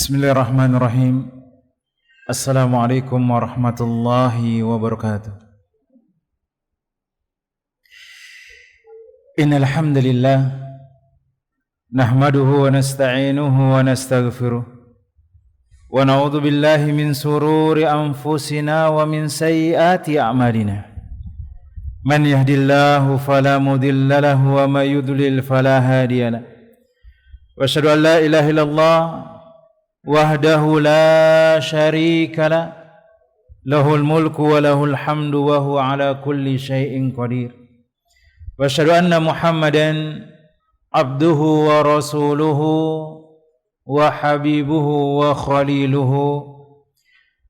Bismillahirrahmanirrahim. Assalamualaikum warahmatullahi wabarakatuh. Innal hamdalillah nahmaduhu wa nasta'inuhu wa nastaghfiruh wa na'udzu billahi min sururi anfusina wa min sayyiati a'malina. Man yahdihillahu fala mudilla lahu wa may yudlil fala hadiya lahu. Wa asyhadu an la ilaha illallah wahdahu la syarika la lahul mulku wa lahul hamdu wa huwa ala kulli syai'in qadir. Wa asyhadu anna Muhammadan abduhu wa rasuluhu wa habibuhu wa khaliluhu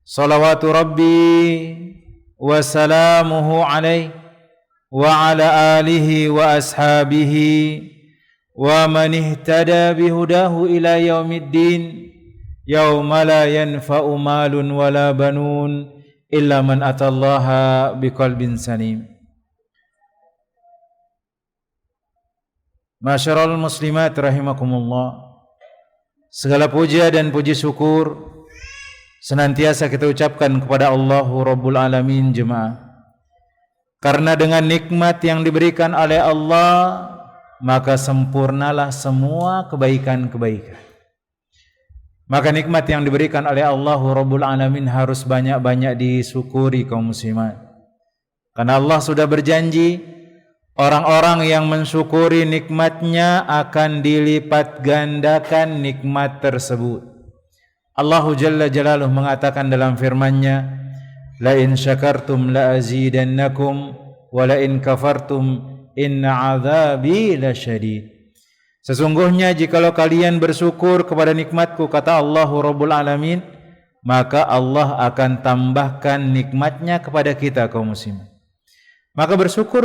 salawatu rabbi wa salamuhu alaihi wa ala alihi wa ashabihi wa man ihtada bihudahu ila yaumiddin yauma la yanfa'u malun wala banun illa man atallaha biqalbin salim. Masyarul muslimat rahimakumullah, segala puja dan puji syukur senantiasa kita ucapkan kepada Allahu Rabbul Alamin jemaah. Karena dengan nikmat yang diberikan oleh Allah, maka sempurnalah semua kebaikan-kebaikan. Maka nikmat yang diberikan oleh Allahu Rabbul Alamin harus banyak-banyak disyukuri kaum muslimat. Karena Allah sudah berjanji, orang-orang yang mensyukuri nikmatnya akan dilipat gandakan nikmat tersebut. Allahu Jalla Jalaluhu mengatakan dalam firman-Nya, la in syakartum la azidannakum wa la in kafartum inna azabi lasyadid. Sesungguhnya jikalau kalian bersyukur kepada nikmatku, kata Allahu Rabbul Alamin, maka Allah akan tambahkan nikmatnya kepada kita kaum muslimin. Maka bersyukur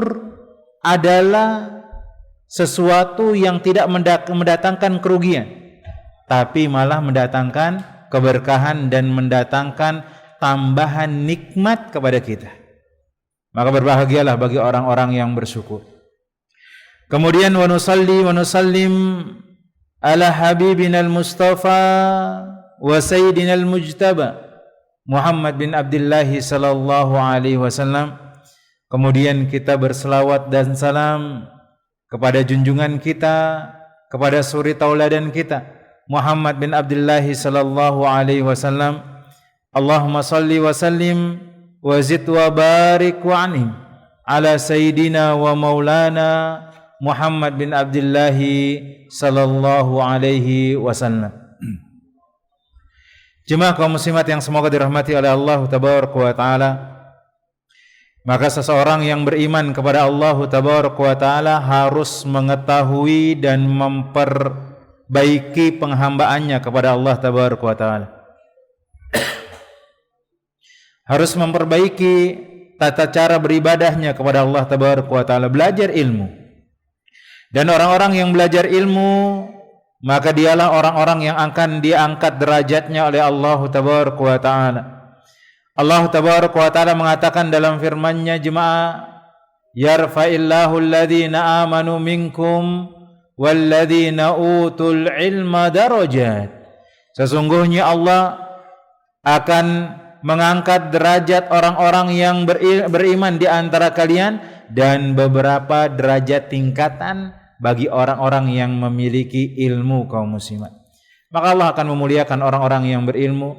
adalah sesuatu yang tidak mendatangkan kerugian, tapi malah mendatangkan keberkahan dan mendatangkan tambahan nikmat kepada kita. Maka berbahagialah bagi orang-orang yang bersyukur. Kemudian wa nusalli wa nusallim ala habibina al-mustafa wa sayyidina al-mujtaba Muhammad bin Abdullah sallallahu alaihi wasallam. Kemudian kita berselawat dan salam kepada junjungan kita, kepada suri tauladan kita Muhammad bin Abdullah sallallahu alaihi wasallam. Allahumma salli wa sallim wa zid wa barik wa anhum ala sayyidina wa maulana Muhammad bin Abdullah sallallahu alaihi wasallam. Jemaah kaum muslimat yang semoga dirahmati oleh Allah tabaraka wa taala, maka seseorang yang beriman kepada Allah tabaraka wa taala harus mengetahui dan memperbaiki penghambaannya kepada Allah tabaraka wa taala. Harus memperbaiki tata cara beribadahnya kepada Allah tabaraka wa taala, belajar ilmu. Dan orang-orang yang belajar ilmu, maka dialah orang-orang yang akan diangkat derajatnya oleh Allah tabaraka wa taala. Allah tabaraka wa taala mengatakan dalam firman-Nya jemaah, yarfa'illahu alladhina amanu minkum walladhina utul ilma darajat. Sesungguhnya Allah akan mengangkat derajat orang-orang yang beriman di antara kalian dan beberapa derajat tingkatan bagi orang-orang yang memiliki ilmu kaum muslimat. Maka Allah akan memuliakan orang-orang yang berilmu.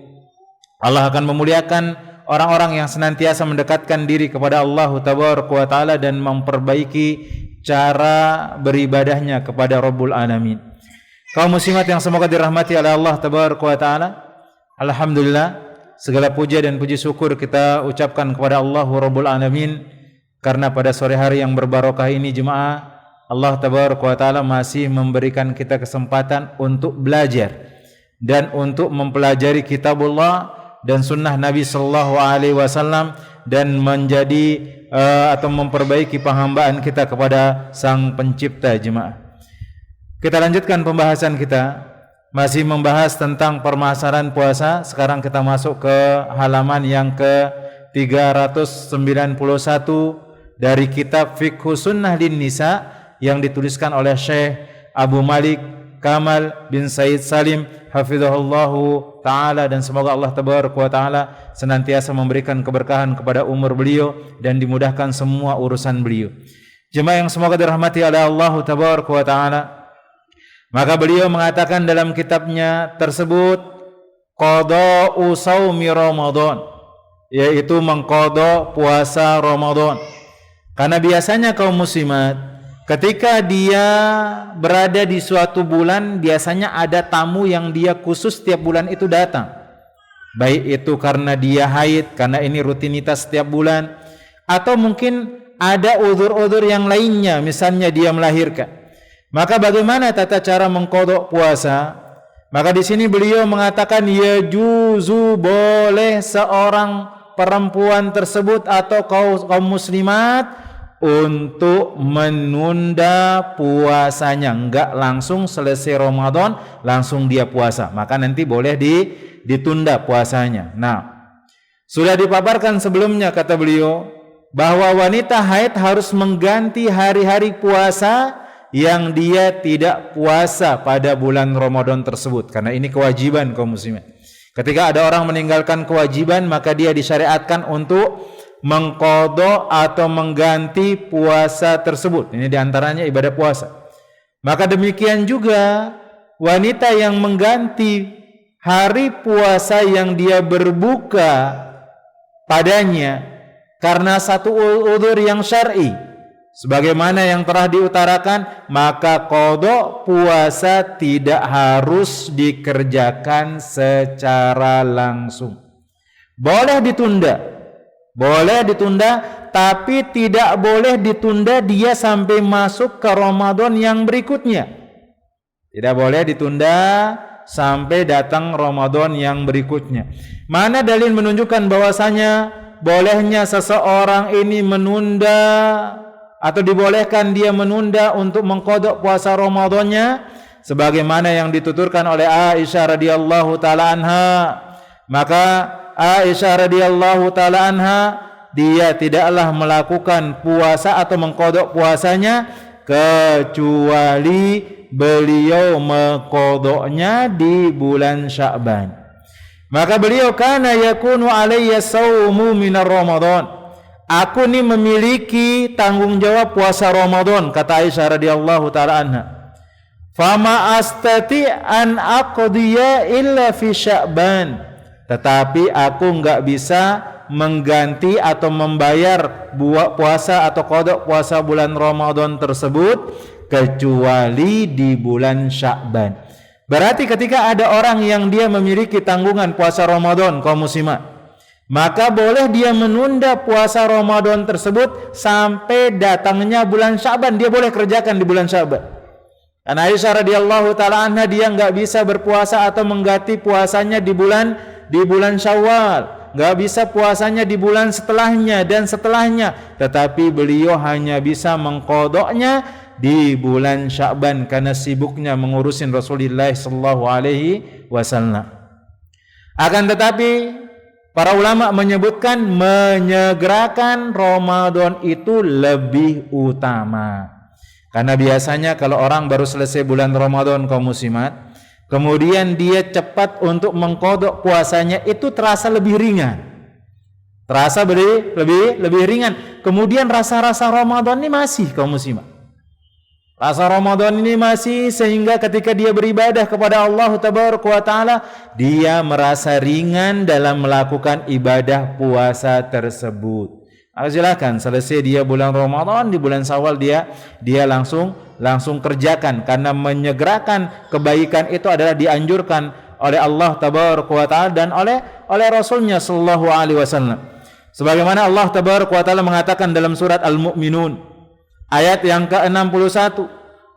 Allah akan memuliakan orang-orang yang senantiasa mendekatkan diri kepada Allah tabaraka wa taala dan memperbaiki cara beribadahnya kepada Rabbul Alamin. Kaum muslimat yang semoga dirahmati oleh Allah tabaraka wa taala, alhamdulillah, segala puja dan puji syukur kita ucapkan kepada Allah Rabbul Alamin, karena pada sore hari yang berbarokah ini jemaah, Allah tabaraka wa taala masih memberikan kita kesempatan untuk belajar dan untuk mempelajari kitabullah dan sunnah Nabi sallallahu alaihi wasallam dan menjadi atau memperbaiki penghambaan kita kepada Sang Pencipta jemaah. Kita lanjutkan pembahasan kita, masih membahas tentang permasalahan puasa. Sekarang kita masuk ke halaman yang ke 391 dari kitab Fiqhus Sunnah lin Nisa yang dituliskan oleh Syekh Abu Malik Kamal bin Said Salim hafizahullahu taala, dan semoga Allah tabaraka wa taala senantiasa memberikan keberkahan kepada umur beliau dan dimudahkan semua urusan beliau. Jemaah yang semoga dirahmati oleh Allah tabaraka wa taala, maka beliau mengatakan dalam kitabnya tersebut, qada'u shaumi Ramadan, yaitu mengqada puasa Ramadan. Karena biasanya kaum muslimat ketika dia berada di suatu bulan, biasanya ada tamu yang dia khusus setiap bulan itu datang. Baik itu karena dia haid, karena ini rutinitas setiap bulan, atau mungkin ada udzur-udzur yang lainnya, misalnya dia melahirkan. Maka bagaimana tata cara mengqada puasa? Maka di sini beliau mengatakan yajuzu, boleh seorang perempuan tersebut atau kaum muslimat untuk menunda puasanya, enggak langsung selesai Ramadan langsung dia puasa, maka nanti boleh ditunda puasanya. Nah, sudah dipaparkan sebelumnya kata beliau bahwa wanita haid harus mengganti hari-hari puasa yang dia tidak puasa pada bulan Ramadan tersebut, karena ini kewajiban kaum muslimin. Ketika ada orang meninggalkan kewajiban, maka dia disyariatkan untuk mengqada atau mengganti puasa tersebut. Ini diantaranya ibadah puasa. Maka demikian juga wanita yang mengganti hari puasa yang dia berbuka padanya karena satu udzur yang syar'i, sebagaimana yang telah diutarakan, maka qada puasa tidak harus dikerjakan secara langsung. Boleh ditunda, tapi tidak boleh ditunda dia sampai masuk ke Ramadan yang berikutnya. Tidak boleh ditunda sampai datang Ramadan yang berikutnya. Mana dalil menunjukkan bahwasanya bolehnya seseorang ini menunda atau dibolehkan dia menunda untuk mengqada puasa Ramadannya, sebagaimana yang dituturkan oleh Aisyah radhiyallahu taala anha. Maka Aisyah radhiyallahu taala anha, dia tidaklah melakukan puasa atau mengqada puasanya kecuali beliau mengqadanya di bulan Sya'ban. Maka beliau, kana yakunu alayya shaumu minar Ramadan, aku ni memiliki tanggung jawab puasa Ramadan, kata Aisyah radhiyallahu taala anha. Fama astati an aqdiya illa fi Sya'ban, tetapi aku enggak bisa mengganti atau membayar puasa atau qada puasa bulan Ramadan tersebut kecuali di bulan Sya'ban. Berarti ketika ada orang yang dia memiliki tanggungan puasa Ramadan kaum muslimat, maka boleh dia menunda puasa Ramadan tersebut sampai datangnya bulan Sya'ban, dia boleh kerjakan di bulan Sya'ban. Karena Aisyah radhiyallahu taala anha, dia enggak bisa berpuasa atau mengganti puasanya di bulan Syawal, enggak bisa puasanya di bulan setelahnya dan setelahnya, tetapi beliau hanya bisa mengqadanya di bulan Sya'ban karena sibuknya mengurusin Rasulullah sallallahu alaihi wasallam. Akan tetapi para ulama menyebutkan menyegerakan Ramadan itu lebih utama. Karena biasanya kalau orang baru selesai bulan Ramadan kaum muslimat, kemudian dia cepat untuk mengqada puasanya, itu terasa lebih ringan. Terasa lebih ringan. Kemudian rasa-rasa Ramadan ini masih kaum muslimat. Rasa Ramadan ini masih, sehingga ketika dia beribadah kepada Allah tabaraka wa taala, dia merasa ringan dalam melakukan ibadah puasa tersebut. Silakan selesai dia bulan Ramadan, di bulan Syawal dia langsung kerjakan, karena menyegerakan kebaikan itu adalah dianjurkan oleh Allah tabaraka wa taala dan oleh Rasulnya sallallahu alaihi wasallam. Sebagaimana Allah tabaraka wa taala mengatakan dalam surat Al-Mu'minun ayat yang ke-61,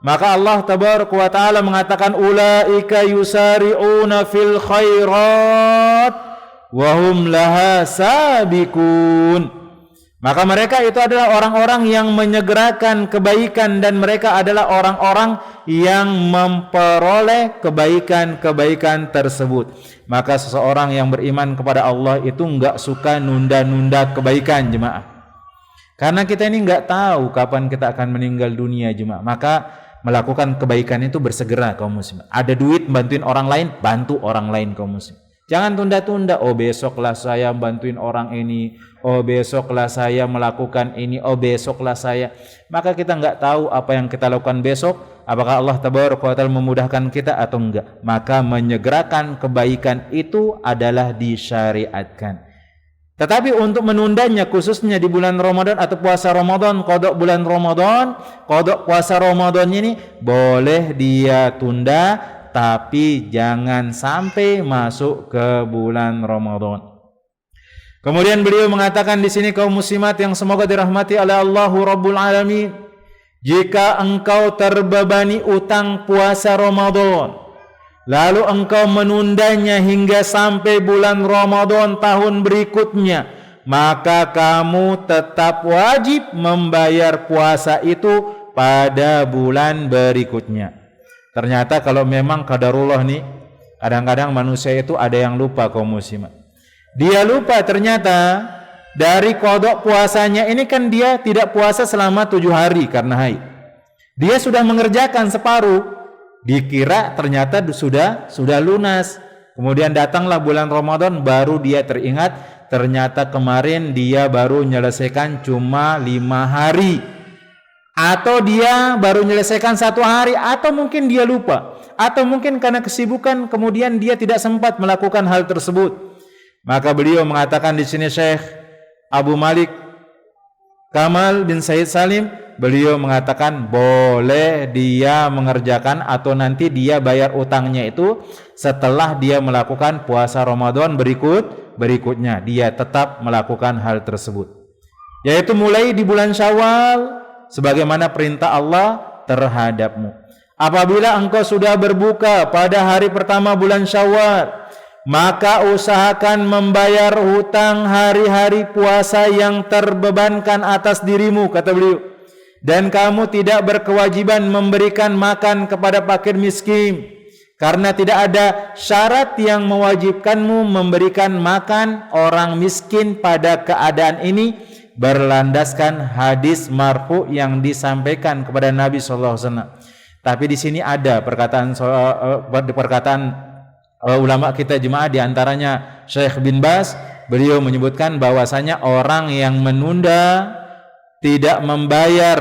maka Allah tabaraka wa taala mengatakan ulaika yusari'una fil khairat wa hum laha sabiqun. Maka mereka itu adalah orang-orang yang menyegerakan kebaikan, dan mereka adalah orang-orang yang memperoleh kebaikan-kebaikan tersebut. Maka seseorang yang beriman kepada Allah itu enggak suka nunda-nunda kebaikan, jemaah. Karena kita ini enggak tahu kapan kita akan meninggal dunia, jemaah. Maka melakukan kebaikan itu bersegera kaum muslim. Ada duit bantuin orang lain, bantu orang lain kaum muslim. Jangan tunda-tunda, oh besoklah saya bantuin orang ini, oh besoklah saya melakukan ini, oh besoklah saya. Maka kita enggak tahu apa yang kita lakukan besok, apakah Allah tabaraka wa taala memudahkan kita atau enggak. Maka menyegerakan kebaikan itu adalah disyariatkan. Tetapi untuk menundanya khususnya di bulan Ramadan atau puasa Ramadan, qada bulan Ramadan, qada puasa Ramadan ini boleh dia tunda, tapi jangan sampai masuk ke bulan Ramadan. Kemudian beliau mengatakan di sini kaum muslimat yang semoga dirahmati oleh Allahu Rabbul Alamin, jika engkau terbebani utang puasa Ramadan, lalu engkau menundanya hingga sampai bulan Ramadan tahun berikutnya, maka kamu tetap wajib membayar puasa itu pada bulan berikutnya. Ternyata kalau memang qadarullah nih, kadang-kadang manusia itu ada yang lupa kaum muslimat. Dia lupa ternyata dari qada puasanya ini kan dia tidak puasa selama 7 hari karena haid. Dia sudah mengerjakan separuh, dikira ternyata sudah lunas. Kemudian datanglah bulan Ramadan, baru dia teringat ternyata kemarin dia baru menyelesaikan cuma 5 hari, atau dia baru menyelesaikan 1 hari, atau mungkin dia lupa, atau mungkin karena kesibukan kemudian dia tidak sempat melakukan hal tersebut. Maka beliau mengatakan di sini Syekh Abu Malik Kamal bin Said Salim, beliau mengatakan boleh dia mengerjakan atau nanti dia bayar utangnya itu setelah dia melakukan puasa Ramadan berikutnya. Dia tetap melakukan hal tersebut, yaitu mulai di bulan Syawal sebagaimana perintah Allah terhadapmu. Apabila engkau sudah berbuka pada hari pertama bulan Syawal, maka usahakan membayar hutang hari-hari puasa yang terbebankan atas dirimu, kata beliau. Dan kamu tidak berkewajiban memberikan makan kepada fakir miskin, karena tidak ada syarat yang mewajibkanmu memberikan makan orang miskin pada keadaan ini, berlandaskan hadis marfu yang disampaikan kepada Nabi sallallahu alaihi wasallam. Tapi di sini ada perkataan ulama kita jemaah, di antaranya Syekh bin Baz, beliau menyebutkan bahwasanya orang yang menunda tidak membayar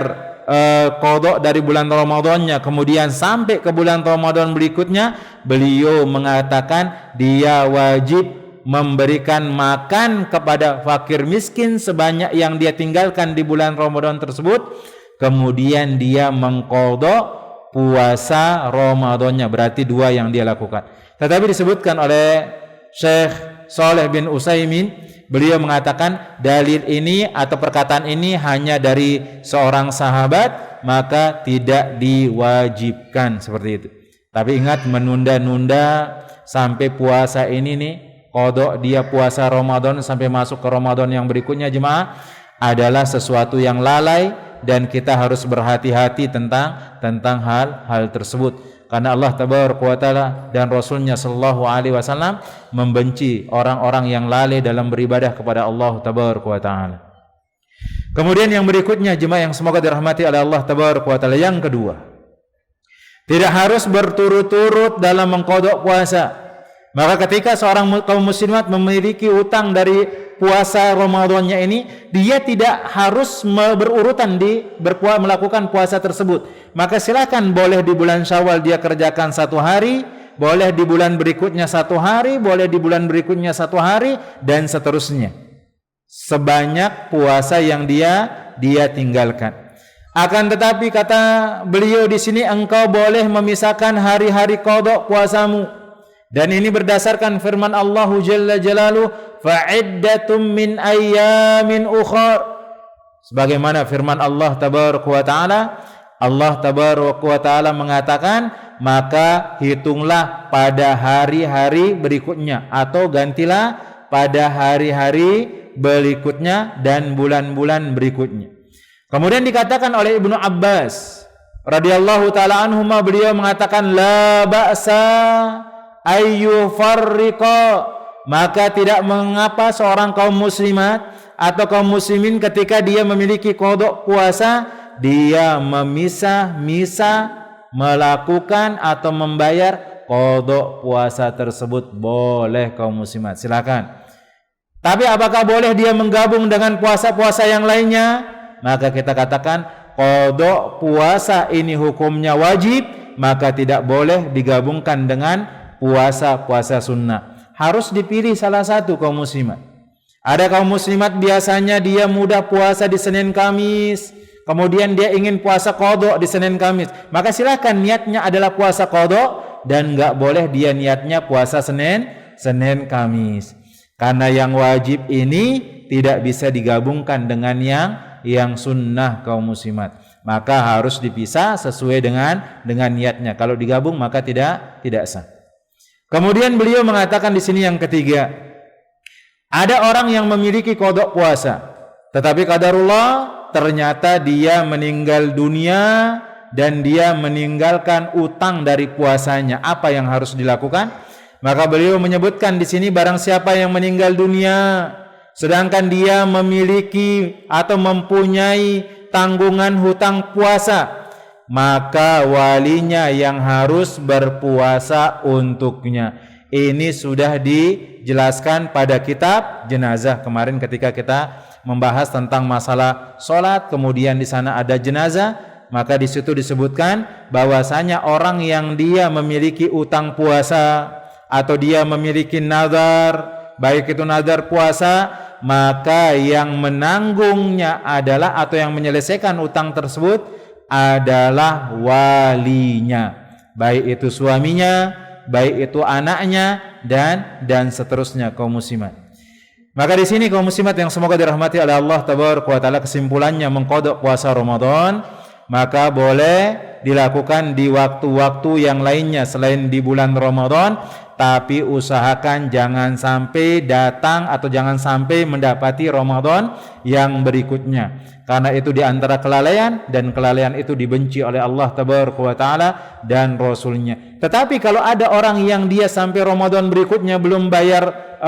qada dari bulan Ramadannya kemudian sampai ke bulan Ramadan berikutnya, beliau mengatakan dia wajib memberikan makan kepada fakir miskin sebanyak yang dia tinggalkan di bulan Ramadan tersebut, kemudian dia mengqada puasa Ramadannya, berarti 2 yang dia lakukan. Tetapi disebutkan oleh Syekh Shalih bin Utsaimin, beliau mengatakan dalil ini atau perkataan ini hanya dari seorang sahabat, maka tidak diwajibkan seperti itu. Tapi ingat, menunda-nunda sampai puasa ini nih, qada dia puasa Ramadan sampai masuk ke Ramadan yang berikutnya jemaah, adalah sesuatu yang lalai, dan kita harus berhati-hati tentang hal tersebut. Karena Allah tabaraka wa taala dan Rasulnya sallallahu alaihi wasallam membenci orang-orang yang lalai dalam beribadah kepada Allah tabaraka wa taala. Kemudian yang berikutnya jemaah yang semoga dirahmati oleh Allah tabaraka wa taala, yang kedua, tidak harus berturut-turut dalam mengqada puasa. Maka ketika seorang kaum muslimat memiliki utang dari puasa Ramadannya ini, dia tidak harus berurutan melakukan puasa tersebut. Maka silakan, boleh di bulan Syawal dia kerjakan 1 hari, boleh di bulan berikutnya 1 hari, boleh di bulan berikutnya 1 hari, dan seterusnya. Sebanyak puasa yang dia tinggalkan. Akan tetapi kata beliau di sini, engkau boleh memisahkan hari-hari qada puasamu. Dan ini berdasarkan firman Allah Jalla Jalaluhu, fa'iddatum min ayyamin ukhar. Sebagaimana firman Allah tabaraka wa taala, Allah tabaraka wa taala mengatakan, maka hitunglah pada hari-hari berikutnya, atau gantilah pada hari-hari berikutnya dan bulan-bulan berikutnya. Kemudian dikatakan oleh Ibnu Abbas radhiyallahu taala anhuma, beliau mengatakan la ba'sa ayyu farriqa, maka tidak mengapa seorang kaum muslimat atau kaum muslimin ketika dia memiliki qada puasa, dia memisah-misah melakukan atau membayar qada puasa tersebut, boleh kaum muslimat, silakan. Tapi apakah boleh dia menggabung dengan puasa-puasa yang lainnya? Maka kita katakan qada puasa ini hukumnya wajib, maka tidak boleh digabungkan dengan puasa-puasa sunnah. Harus dipilih salah satu kaum muslimat. Ada kaum muslimat biasanya dia mudah puasa di Senin Kamis, kemudian dia ingin puasa qada di Senin Kamis, maka silakan, niatnya adalah puasa qada dan enggak boleh dia niatnya puasa Senin Kamis. Karena yang wajib ini tidak bisa digabungkan dengan yang sunnah kaum muslimat. Maka harus dipisah sesuai dengan niatnya. Kalau digabung maka tidak sah. Kemudian beliau mengatakan di sini yang ketiga, ada orang yang memiliki qada puasa, tetapi qadarullah ternyata dia meninggal dunia dan dia meninggalkan utang dari puasanya. Apa yang harus dilakukan? Maka beliau menyebutkan di sini, barang siapa yang meninggal dunia sedangkan dia memiliki atau mempunyai tanggungan hutang puasa, maka walinya yang harus berpuasa untuknya. Ini sudah dijelaskan pada kitab jenazah kemarin ketika kita membahas tentang masalah sholat, kemudian di sana ada jenazah, maka di situ disebutkan bahwasanya orang yang dia memiliki utang puasa atau dia memiliki nazar, baik itu nazar puasa, maka yang menanggungnya adalah atau yang menyelesaikan utang tersebut adalah walinya, baik itu suaminya, baik itu anaknya, dan seterusnya kaum muslimat. Maka di sini kaum muslimat yang semoga dirahmati oleh Allah tabaraka wa taala, kesimpulannya mengqada puasa Ramadan maka boleh dilakukan di waktu-waktu yang lainnya selain di bulan Ramadan, tapi usahakan jangan sampai datang atau jangan sampai mendapati Ramadan yang berikutnya, karena itu di antara kelalaian, dan kelalaian itu dibenci oleh Allah tabaraka wa taala dan Rasulnya. Tetapi kalau ada orang yang dia sampai Ramadan berikutnya belum bayar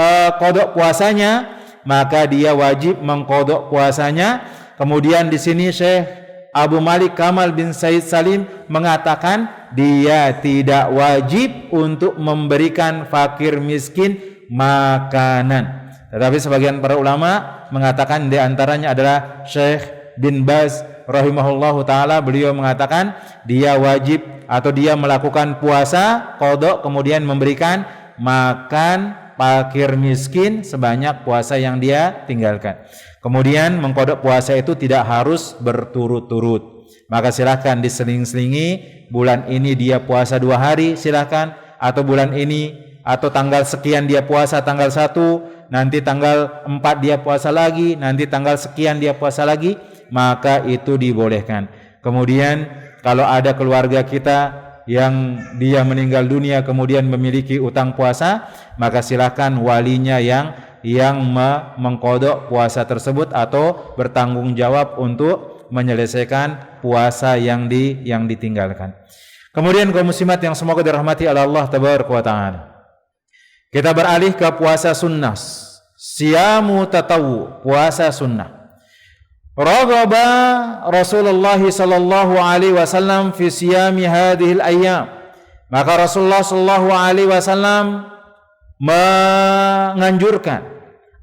qada puasanya, maka dia wajib mengqada puasanya. Kemudian di sini Syekh Abu Malik Kamal bin Said Salim mengatakan dia tidak wajib untuk memberikan fakir miskin makanan. Tetapi sebagian para ulama mengatakan, di antaranya adalah Syekh bin Baz rahimahullahu taala, beliau mengatakan dia wajib atau dia melakukan puasa qada kemudian memberikan makan fakir miskin sebanyak puasa yang dia tinggalkan. Kemudian mengqada puasa itu tidak harus berturut-turut. Maka silakan diseling-selingi, bulan ini dia puasa 2 hari silakan, atau bulan ini atau tanggal sekian dia puasa tanggal 1, nanti tanggal 4 dia puasa lagi, nanti tanggal sekian dia puasa lagi, maka itu dibolehkan. Kemudian kalau ada keluarga kita yang dia meninggal dunia kemudian memiliki utang puasa, maka silakan walinya yang mengqada puasa tersebut atau bertanggung jawab untuk menyelesaikan puasa yang ditinggalkan. Kemudian kaum muslimat yang semoga dirahmati oleh Allah tabaraka wa taala, kita beralih ke puasa sunnah, siyamu tatawwu, puasa sunnah. Raghaba Rasulullah sallallahu alaihi wasallam fi siyami hadhil ayyam, maka Rasulullah sallallahu alaihi wasallam menganjurkan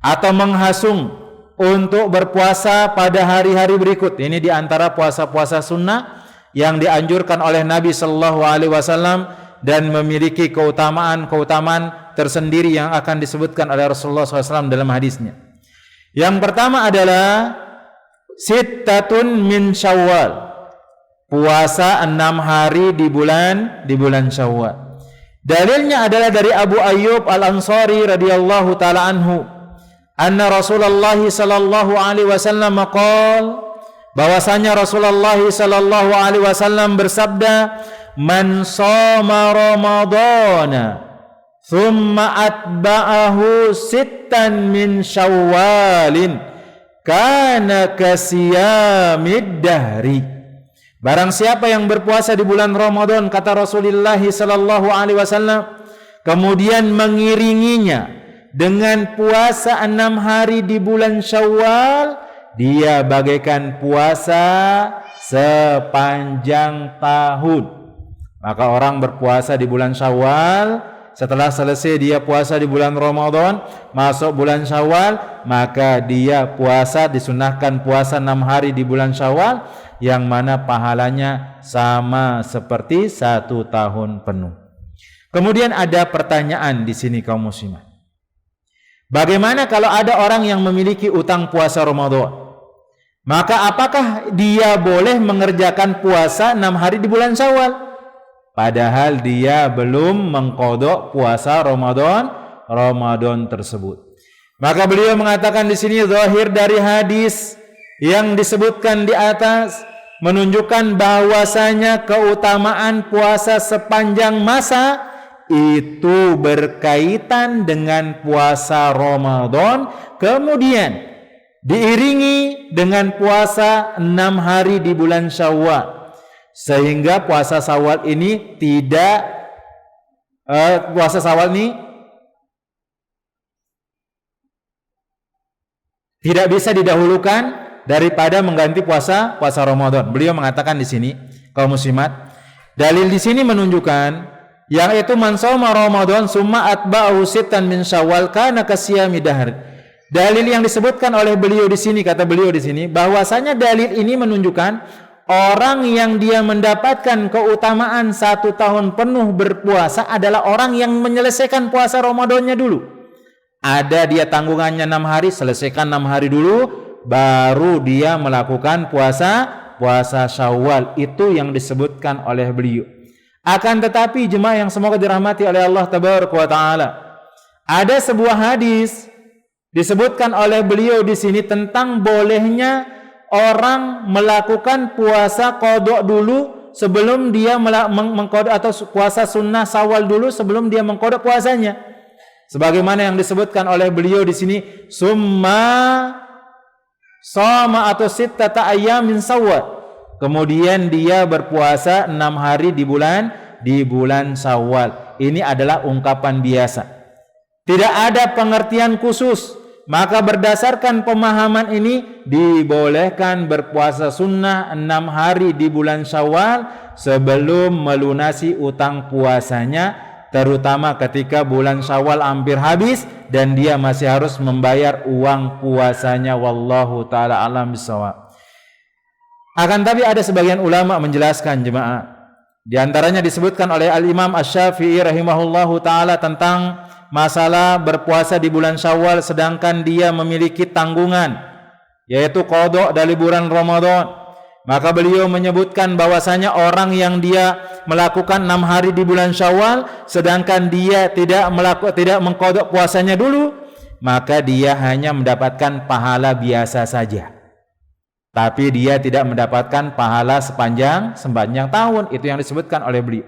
atau menghasung untuk berpuasa pada hari-hari berikut. Ini di antara puasa-puasa sunnah yang dianjurkan oleh Nabi sallallahu alaihi wasallam dan memiliki keutamaan tersendiri yang akan disebutkan oleh Rasulullah SAW dalam hadisnya. Yang pertama adalah sittatun min Syawal, puasa 6 hari di bulan Syawal. Dalilnya adalah dari Abu Ayyub Al-Ansari radhiyallahu taala anhu, anna Rasulullah sallallahu alaihi wasallam qala, bahwasanya Rasulullah sallallahu alaihi wasallam bersabda, man shoma ramadhana thumma atba'ahu sittan min Syawalin kana kasiyamid dahri. Barang siapa yang berpuasa di bulan Ramadan, kata Rasulullah sallallahu alaihi wasallam, kemudian mengiringinya dengan puasa 6 hari di bulan Syawal, dia bagaikan puasa sepanjang tahun. Maka orang berpuasa di bulan Syawal, setelah selesai dia puasa di bulan Ramadan, masuk bulan Syawal, maka dia puasa, disunahkan puasa 6 hari di bulan Syawal, yang mana pahalanya sama seperti 1 tahun penuh. Kemudian ada pertanyaan di sini kaum muslimat. Bagaimana kalau ada orang yang memiliki utang puasa Ramadan? Maka apakah dia boleh mengerjakan puasa 6 hari di bulan Syawal? Padahal dia belum mengqadha puasa Ramadan tersebut. Maka beliau mengatakan di sini zahir dari hadis yang disebutkan di atas menunjukkan bahwasanya keutamaan puasa sepanjang masa itu berkaitan dengan puasa Ramadan, kemudian diiringi dengan puasa 6 hari di bulan Syawal, sehingga puasa Syawal ini tidak bisa didahulukan daripada mengganti puasa Ramadan. Beliau mengatakan di sini, kaum muslimat, dalil di sini menunjukkan yaitu man shoma Ramadan summa atba'ahu sittan min Syawal kana kasiyami dahr. Dalil yang disebutkan oleh beliau di sini, kata beliau di sini, bahwasanya dalil ini menunjukkan orang yang dia mendapatkan keutamaan 1 tahun penuh berpuasa adalah orang yang menyelesaikan puasa Ramadannya dulu. Ada dia tanggungannya 6 hari, selesaikan 6 hari dulu, baru dia melakukan puasa Syawal. Itu yang disebutkan oleh beliau. Akan tetapi jemaah yang semoga dirahmati oleh Allah Tabaraka wa Ta'ala, ada sebuah hadis disebutkan oleh beliau di sini tentang bolehnya orang melakukan puasa qadha dulu sebelum dia mengqadha, atau puasa sunnah Syawal dulu sebelum dia mengqadha puasanya. Sebagaimana yang disebutkan oleh beliau di sini, summa shoma atau sittata ayyamin Syawal. Kemudian dia berpuasa 6 hari di bulan Syawal. Ini adalah ungkapan biasa. Tidak ada pengertian khusus. Maka berdasarkan pemahaman ini dibolehkan berpuasa sunnah 6 hari di bulan Syawal sebelum melunasi utang puasanya, terutama ketika bulan Syawal hampir habis dan dia masih harus membayar uang puasanya. Wallahu ta'ala alam bisawab. Akan tapi ada sebagian ulama menjelaskan jemaah, di antaranya disebutkan oleh Al-Imam Asy-Syafi'i rahimahullahu ta'ala tentang masalah berpuasa di bulan Syawal sedangkan dia memiliki tanggungan yaitu qadha dari bulan Ramadan. Maka beliau menyebutkan bahwasanya orang yang dia melakukan 6 hari di bulan Syawal sedangkan dia tidak mengqadha puasanya dulu, maka dia hanya mendapatkan pahala biasa saja. Tapi dia tidak mendapatkan pahala sepanjang tahun. Itu yang disebutkan oleh beliau.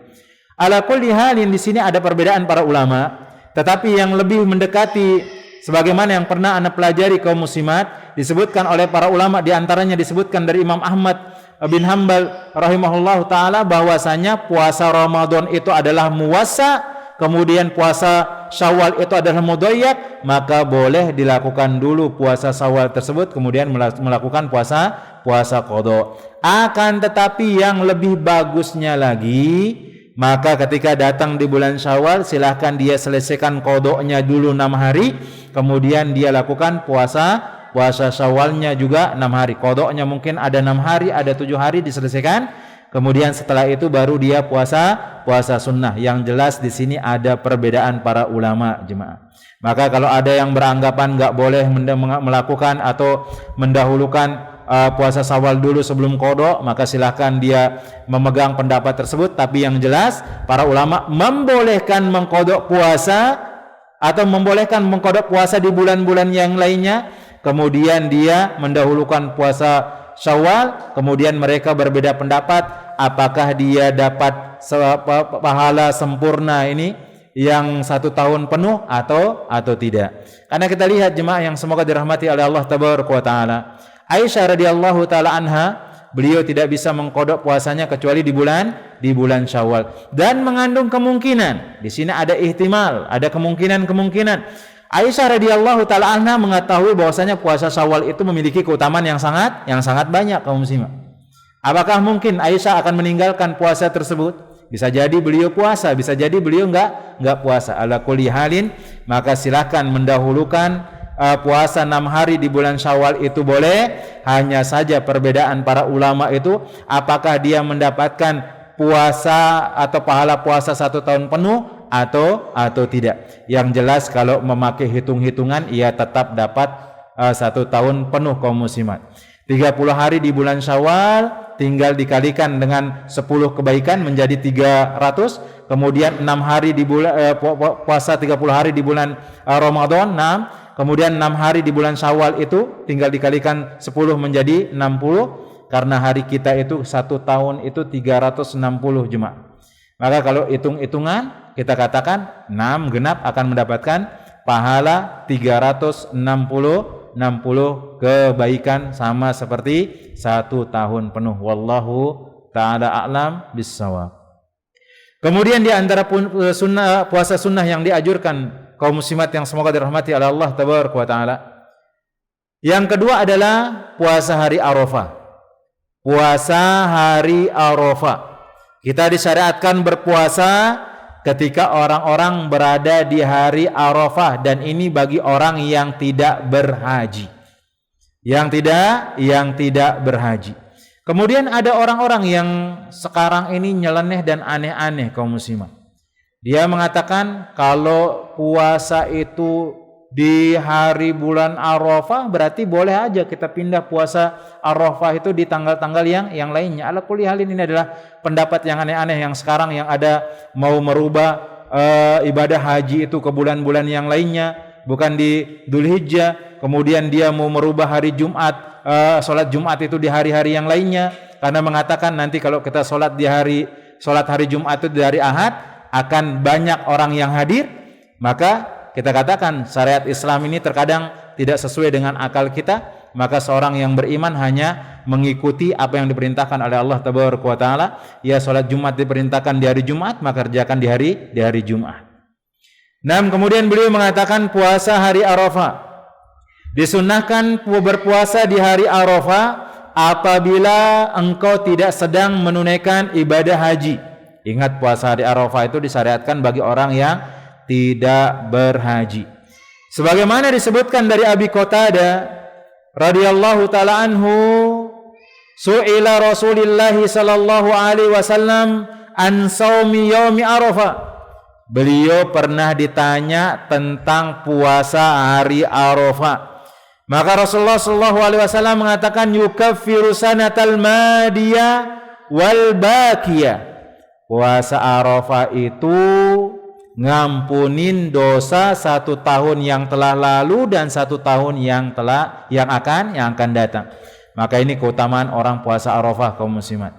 Ala kulli halin di sini ada perbedaan para ulama, tetapi yang lebih mendekati sebagaimana yang pernah anda pelajari kaum muslimat, disebutkan oleh para ulama, di antaranya disebutkan dari Imam Ahmad bin Hanbal rahimahullahu taala bahwasanya puasa Ramadan itu adalah muwassa, kemudian puasa Syawal itu adalah mudayyak, maka boleh dilakukan dulu puasa Syawal tersebut kemudian melakukan puasa qadha. Akan tetapi yang lebih bagusnya lagi, maka ketika datang di bulan Syawal silahkan dia selesaikan qadha-nya dulu 6 hari, kemudian dia lakukan puasa Syawalnya juga 6 hari. Qadha-nya mungkin ada 6 hari, ada 7 hari diselesaikan. Kemudian setelah itu baru dia puasa sunnah. Yang jelas di sini ada perbedaan para ulama jemaah. Maka kalau ada yang beranggapan enggak boleh melakukan atau mendahulukan puasa Syawal dulu sebelum qadha, maka silahkan dia memegang pendapat tersebut. Tapi yang jelas para ulama membolehkan mengqadha puasa atau membolehkan mengqadha puasa di bulan-bulan yang lainnya, kemudian dia mendahulukan puasa Syawal, kemudian mereka berbeda pendapat apakah dia dapat pahala sempurna ini yang 1 tahun penuh atau tidak. Karena kita lihat jemaah yang semoga dirahmati oleh Allah Tabaraka wa Ta'ala, Aisyah radhiyallahu taala anha, beliau tidak bisa mengqadha puasanya kecuali di bulan Syawal, dan mengandung kemungkinan. Di sini ada ihtimal, ada kemungkinan. Aisyah radhiyallahu taala anha mengetahui bahwasanya puasa Syawal itu memiliki keutamaan yang sangat banyak kaum muslimat. Apakah mungkin Aisyah akan meninggalkan puasa tersebut? Bisa jadi beliau puasa, bisa jadi beliau enggak puasa. Ala kulli halin, maka silakan mendahulukan puasa 6 hari di bulan Syawal itu boleh. Hanya saja perbedaan para ulama itu apakah dia mendapatkan puasa atau pahala puasa 1 tahun penuh atau tidak. Yang jelas kalau memakai hitung-hitungan ia tetap dapat 1 tahun penuh kaum muslimat. 30 hari di bulan Syawal tinggal dikalikan dengan 10 kebaikan menjadi 300. Kemudian 6 hari di bulan puasa 30 hari di bulan Ramadan 6. Kemudian 6 hari di bulan Syawal itu tinggal dikalikan 10 menjadi 60. Karena hari kita itu 1 tahun itu 360 jemaah. Maka kalau hitung-hitungan kita katakan 6 genap akan mendapatkan pahala 360 kebaikan sama seperti 1 tahun penuh. Wallahu ta'ala a'lam bissawab. Kemudian di antara puasa sunnah yang dianjurkan kaum muslimat yang semoga dirahmati oleh Allah tabaraka wa taala, yang kedua adalah puasa hari Arafah. Puasa hari Arafah. Kita disyariatkan berpuasa ketika orang-orang berada di hari Arafah, dan ini bagi orang yang tidak berhaji. Yang tidak berhaji. Kemudian ada orang-orang yang sekarang ini nyeleneh dan aneh-aneh kaum muslimat. Dia mengatakan kalau puasa itu di hari bulan Arafah berarti boleh aja kita pindah puasa Arafah itu di tanggal-tanggal yang lainnya. Ala kulli halin ini adalah pendapat yang aneh-aneh yang sekarang yang ada mau merubah ibadah haji itu ke bulan-bulan yang lainnya, bukan di Dzulhijjah. Kemudian dia mau merubah hari Jumat, sholat Jumat itu di hari-hari yang lainnya, karena mengatakan nanti kalau kita sholat hari Jumat itu di hari Ahad akan banyak orang yang hadir. Maka kita katakan syariat Islam ini terkadang tidak sesuai dengan akal kita. Maka seorang yang beriman hanya mengikuti apa yang diperintahkan oleh Allah tabaraka wa taala. Ya, sholat Jumat diperintahkan di hari Jumat, maka kerjakan di hari Jumat. Nah, kemudian beliau mengatakan puasa hari Arafah. Disunnahkan berpuasa di hari Arafah apabila engkau tidak sedang menunaikan ibadah haji. Ingat, puasa hari Arafah itu disyariatkan bagi orang yang tidak berhaji. Sebagaimana disebutkan dari Abi Qatadah radhiyallahu taala anhu, su'ila Rasulullah sallallahu alaihi wasallam an shaumi yaumi Arafah. Beliau pernah ditanya tentang puasa hari Arafah. Maka Rasulullah sallallahu alaihi wasallam mengatakan yukaffiru sanatal madiyah wal baqiyah. Puasa Arafah itu ngampunin dosa 1 tahun yang telah lalu dan 1 tahun yang akan datang. Maka ini keutamaan orang puasa Arafah kaum muslimat.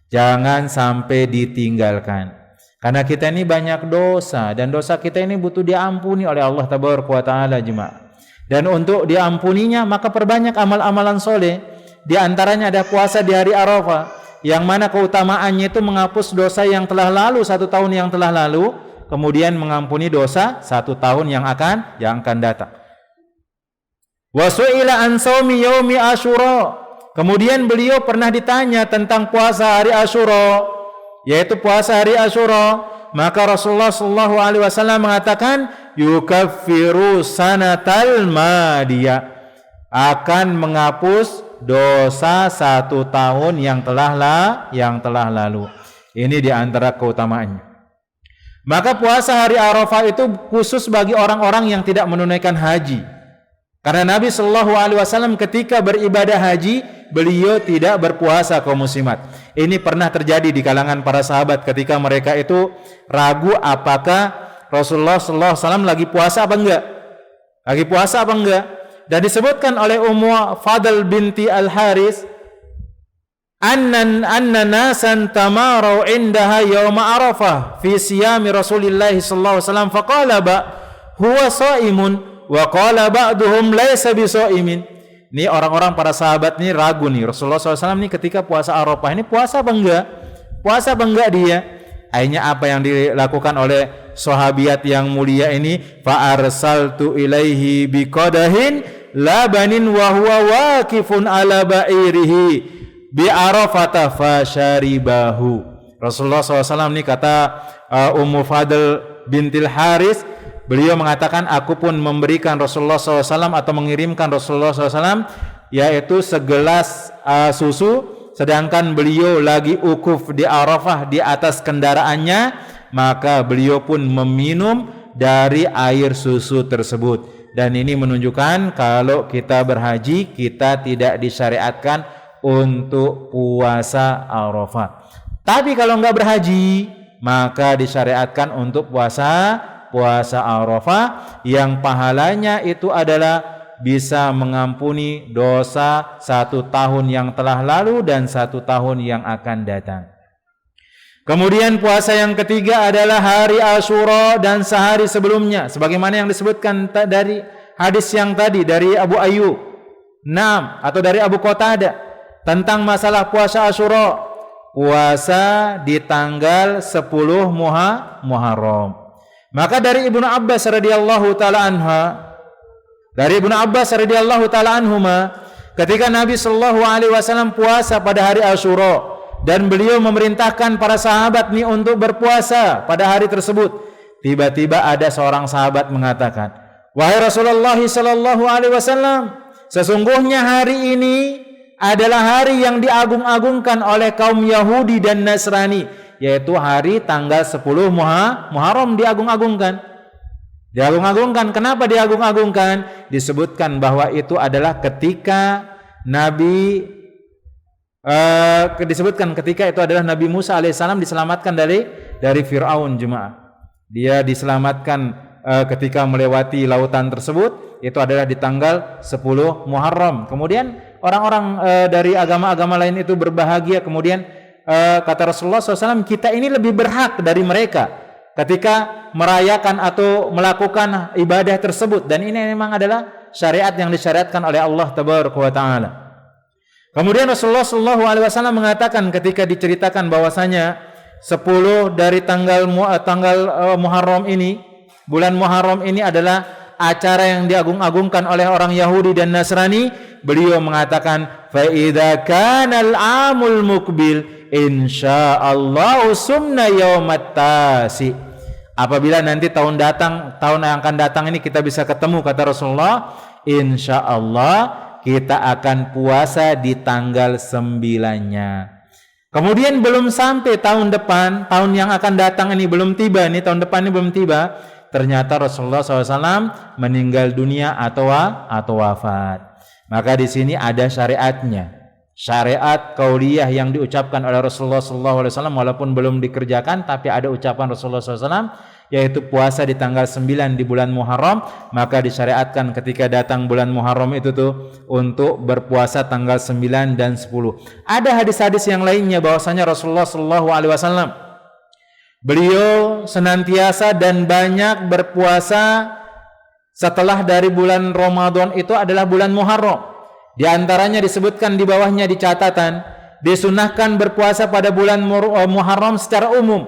Jangan sampai ditinggalkan. Karena kita ini banyak dosa, dan dosa kita ini butuh diampuni oleh Allah tabaraka wa taala jemaah. Dan untuk diampuninya maka perbanyak amal-amalan soleh. Di antaranya ada puasa di hari Arafah, yang mana keutamaannya itu menghapus dosa yang telah lalu 1 tahun yang telah lalu, kemudian mengampuni dosa 1 tahun yang akan datang. Wa su'ila an shaumi yaumi Asyura. Kemudian beliau pernah ditanya tentang puasa hari Asyura, yaitu puasa hari Asyura. Maka Rasulullah sallallahu alaihi wasallam mengatakan yukaffiru sanatal madiyah, akan menghapus dosa 1 tahun yang telah lalu. Ini di antara keutamaannya. Maka puasa hari Arafah itu khusus bagi orang-orang yang tidak menunaikan haji. Karena Nabi sallallahu alaihi wasallam ketika beribadah haji, beliau tidak berpuasa kaum muslimat. Ini pernah terjadi di kalangan para sahabat ketika mereka itu ragu apakah Rasulullah sallallahu alaihi wasallam lagi puasa apa enggak. Dan disebutkan oleh Ummu Fadl binti Al-Haris anna nasan tamarau indaha yauma Arafah fi siyami Rasulillah sallallahu alaihi wasallam faqala huwa shaimun wa qala ba'duhum laysa bisaimin. Ini orang-orang para sahabat ini ragu nih, Rasulullah SAW nih ketika puasa Arafah ini puasa apa enggak dia. Akhirnya apa yang dilakukan oleh sahabiat yang mulia ini, fa arsaltu ilaihi biqadahin labanin wa huwa waqifun ala ba'irihi bi Arafata fasyaribahu. Rasulullah SAW ini kata Ummu Fadl bintil Haris, beliau mengatakan aku pun memberikan Rasulullah SAW atau mengirimkan Rasulullah SAW yaitu segelas susu, sedangkan beliau lagi ukuf di Arafah di atas kendaraannya, maka beliau pun meminum dari air susu tersebut. Dan ini menunjukkan kalau kita berhaji kita tidak disyariatkan untuk puasa Arafah. Tapi kalau enggak berhaji maka disyariatkan untuk puasa Arafah yang pahalanya itu adalah bisa mengampuni dosa 1 tahun yang telah lalu dan 1 tahun yang akan datang. Kemudian puasa yang ketiga adalah hari Asyura dan sehari sebelumnya, sebagaimana yang disebutkan dari hadis yang tadi dari Abu Ayyub atau dari Abu Qatadah tentang masalah puasa Asyura. Puasa di tanggal 10 Muharram. Maka dari Ibnu Abbas radhiyallahu taala anhuma, ketika Nabi sallallahu alaihi wasallam puasa pada hari Asyura dan beliau memerintahkan para sahabat nih untuk berpuasa pada hari tersebut, tiba-tiba ada seorang sahabat mengatakan, "Wahai Rasulullah sallallahu alaihi wasallam, sesungguhnya hari ini adalah hari yang diagung-agungkan oleh kaum Yahudi dan Nasrani, yaitu hari tanggal 10 Muharram diagung-agungkan. Kenapa diagung-agungkan? Disebutkan bahwa itu adalah ketika Nabi Musa alaihissalam diselamatkan dari Fir'aun jemaah. Dia diselamatkan ketika melewati lautan tersebut, itu adalah di tanggal 10 Muharram. Kemudian orang-orang dari agama-agama lain itu berbahagia. Kemudian kata Rasulullah SAW, kita ini lebih berhak dari mereka ketika merayakan atau melakukan ibadah tersebut. Dan ini memang adalah syariat yang disyariatkan oleh Allah Tabaraka wa Ta'ala. Kemudian Rasulullah SAW mengatakan ketika diceritakan bahwasanya 10 dari tanggal Muharram ini, bulan Muharram ini adalah acara yang diagung-agungkan oleh orang Yahudi dan Nasrani, beliau mengatakan, fa idza kana al-amul muqbil insyaallah sumna yaumat tasi. Apabila nanti tahun yang akan datang ini kita bisa ketemu, kata Rasulullah, insyaallah kita akan puasa di tanggal 9-nya. Kemudian belum sampai tahun depan, tahun yang akan datang ini belum tiba, tahun depan ini belum tiba, ternyata Rasulullah SAW meninggal dunia atau wafat. Maka di sini ada syariatnya, syariat qauliyah yang diucapkan oleh Rasulullah SAW walaupun belum dikerjakan, tapi ada ucapan Rasulullah SAW yaitu puasa di tanggal 9 di bulan Muharram. Maka disyariatkan ketika datang bulan Muharram itu untuk berpuasa tanggal 9 dan 10. Ada hadis-hadis yang lainnya bahwasanya Rasulullah SAW beliau senantiasa dan banyak berpuasa setelah dari bulan Ramadan itu adalah bulan Muharram. Di antaranya disebutkan di bawahnya di catatan, disunahkan berpuasa pada bulan Muharram secara umum,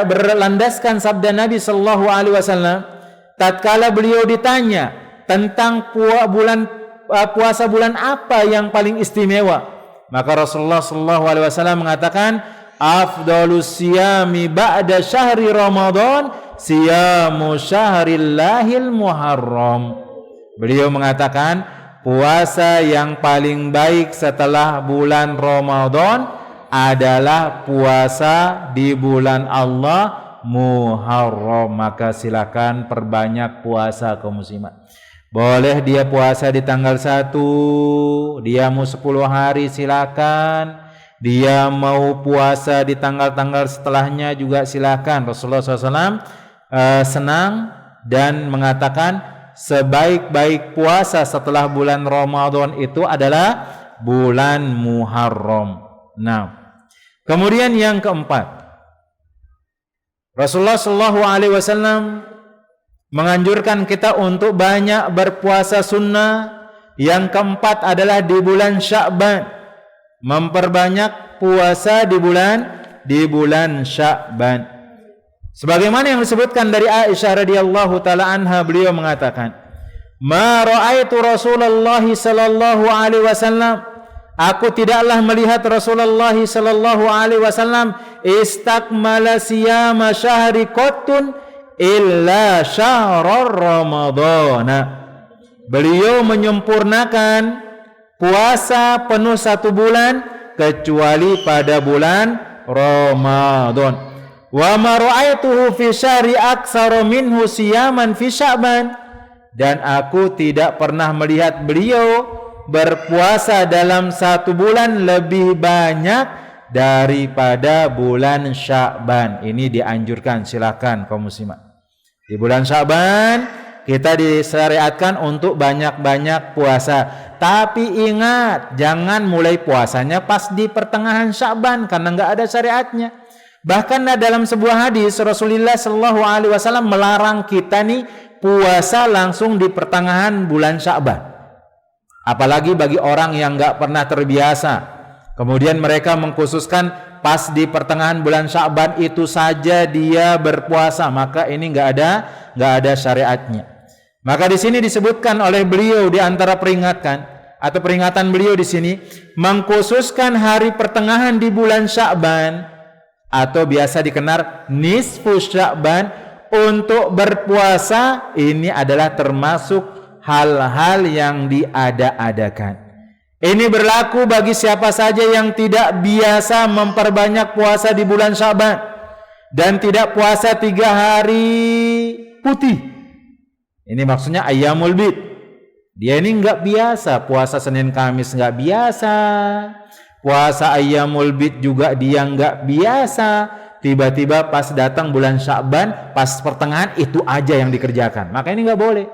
berlandaskan sabda Nabi sallallahu alaihi wasallam tatkala beliau ditanya tentang puasa bulan apa yang paling istimewa, maka Rasulullah sallallahu alaihi wasallam mengatakan, afdalus siyami ba'da syahri Ramadan siyamu syahrillahil Muharram. Beliau mengatakan puasa yang paling baik setelah bulan Ramadan adalah puasa di bulan Allah Muharram. Maka silakan perbanyak puasa kaum muslimat. Boleh dia puasa di tanggal 1, dia mau 10 hari silakan. Dia mau puasa di tanggal-tanggal setelahnya juga silakan. Rasulullah SAW senang dan mengatakan sebaik-baik puasa setelah bulan Ramadan itu adalah bulan Muharram. Nah, kemudian yang keempat, Rasulullah SAW menganjurkan kita untuk banyak berpuasa sunnah. Yang keempat adalah di bulan Sya'ban, memperbanyak puasa di bulan Sya'ban. Sebagaimana yang disebutkan dari Aisyah radhiyallahu taala anha, beliau mengatakan, "Ma ra'aitu Rasulullah sallallahu alaihi wasallam Aku tidaklah melihat Rasulullah sallallahu alaihi wasallam istakmala siyama syahri qattun illa syahrul ramadhana. Beliau menyempurnakan puasa penuh 1 bulan kecuali pada bulan Ramadan. Wa ma ra'aituhu fi syahri aktsara minhu siyaman fi Sya'ban. Dan aku tidak pernah melihat beliau berpuasa dalam 1 bulan lebih banyak daripada bulan Sya'ban. Ini dianjurkan, silakan kaum muslimat. Di bulan Sya'ban kita disyariatkan untuk banyak-banyak puasa. Tapi ingat, jangan mulai puasanya pas di pertengahan Sya'ban karena enggak ada syariatnya. Bahkan dalam sebuah hadis Rasulullah sallallahu alaihi wasallam melarang kita nih puasa langsung di pertengahan bulan Sya'ban. Apalagi bagi orang yang enggak pernah terbiasa. Kemudian mereka mengkhususkan pas di pertengahan bulan Sya'ban itu saja dia berpuasa, maka ini enggak ada syariatnya. Maka di sini disebutkan oleh beliau di antara peringatan beliau di sini mengkhususkan hari pertengahan di bulan Sya'ban atau biasa dikenal nisfu Sya'ban untuk berpuasa. Ini adalah termasuk hal-hal yang diada-adakan. Ini berlaku bagi siapa saja yang tidak biasa memperbanyak puasa di bulan Sya'ban dan tidak puasa 3 hari putih. Ini maksudnya ayyamul bid. Dia ini enggak biasa puasa Senin Kamis, enggak biasa. Puasa ayyamul bid juga dia enggak biasa. Tiba-tiba pas datang bulan Sya'ban, pas pertengahan itu aja yang dikerjakan. Maka ini enggak boleh.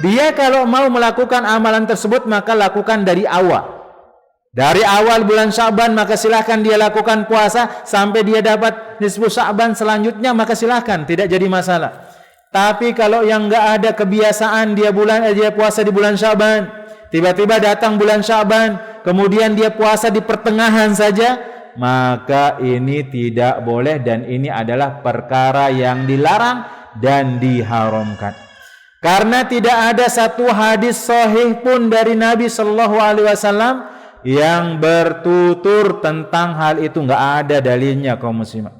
Dia kalau mau melakukan amalan tersebut maka lakukan dari awal. Dari awal bulan Sya'ban maka silahkan dia lakukan puasa sampai dia dapat nisfu Sya'ban selanjutnya, maka silahkan, tidak jadi masalah. Tapi kalau yang enggak ada kebiasaan dia puasa di bulan Sya'ban, tiba-tiba datang bulan Sya'ban, kemudian dia puasa di pertengahan saja, maka ini tidak boleh dan ini adalah perkara yang dilarang dan diharamkan. Karena tidak ada satu hadis sahih pun dari Nabi sallallahu alaihi wasallam yang bertutur tentang hal itu, enggak ada dalilnya kaum muslimat.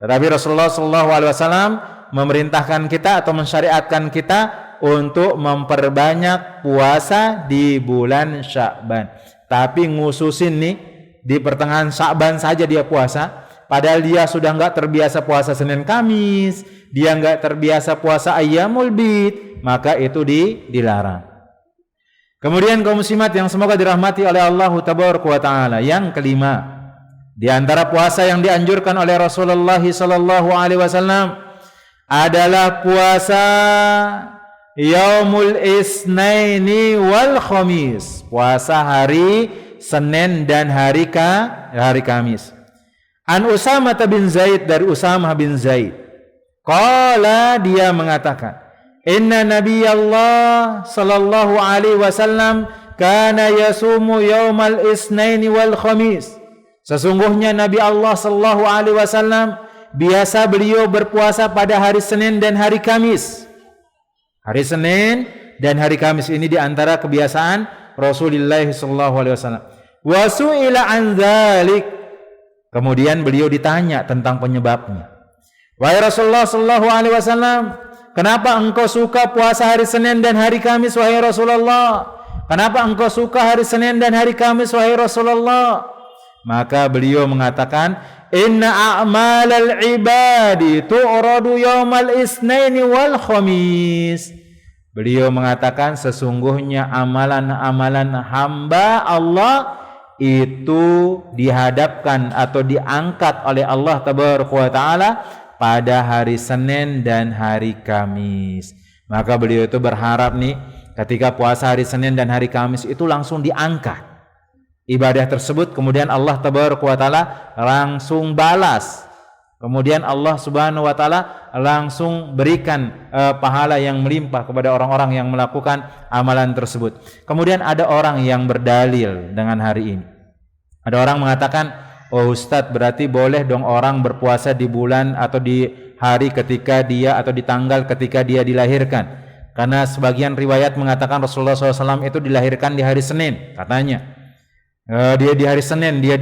Tetapi Rasulullah sallallahu alaihi wasallam memerintahkan kita atau mensyariatkan kita untuk memperbanyak puasa di bulan Sya'ban. Tapi ngususin nih di pertengahan Sya'ban saja dia puasa, padahal dia sudah enggak terbiasa puasa Senin Kamis, dia enggak terbiasa puasa ayyamul bid, maka itu dilarang. Kemudian kaum muslimat yang semoga dirahmati oleh Allah tabaraka wa taala, yang kelima di antara puasa yang dianjurkan oleh Rasulullah sallallahu alaihi wasallam adalah puasa Yaumul Isnaini wal Khamis, puasa hari Senin dan hari Kamis. An Usamah bin Zaid, dari Usamah bin Zaid, qala, dia mengatakan, inna Nabiyallah sallallahu alaihi wasallam kana yasumu yaumal Isnaini wal Khamis. Sesungguhnya Nabi Allah sallallahu alaihi wasallam biasa beliau berpuasa pada hari Senin dan hari Kamis. Hari Senin dan hari Kamis ini di antara kebiasaan Rasulullah sallallahu alaihi wasallam. Wa su'ila an dzalik. Kemudian beliau ditanya tentang penyebabnya. Wahai Rasulullah sallallahu alaihi wasallam, kenapa engkau suka puasa hari Senin dan hari Kamis wahai Rasulullah? Kenapa engkau suka hari Senin dan hari Kamis wahai Rasulullah? Maka beliau mengatakan, inna a'malal ibadi tu'radu yaumal Isnaini wal Khamis. Beliau mengatakan sesungguhnya amalan-amalan hamba Allah itu dihadapkan atau diangkat oleh Allah tabaraka wa taala pada hari Senin dan hari Kamis. Maka beliau itu berharap nih ketika puasa hari Senin dan hari Kamis itu langsung diangkat ibadah tersebut, kemudian Allah tabaraka wa taala langsung balas. Kemudian Allah subhanahu wa taala langsung berikan pahala yang melimpah kepada orang-orang yang melakukan amalan tersebut. Kemudian ada orang yang berdalil dengan hari ini. Ada orang mengatakan, oh Ustadz, berarti boleh dong orang berpuasa di bulan atau di hari ketika dia atau di tanggal ketika dia dilahirkan. Karena sebagian riwayat mengatakan Rasulullah SAW itu dilahirkan di hari Senin, katanya. Dia di hari Senin dia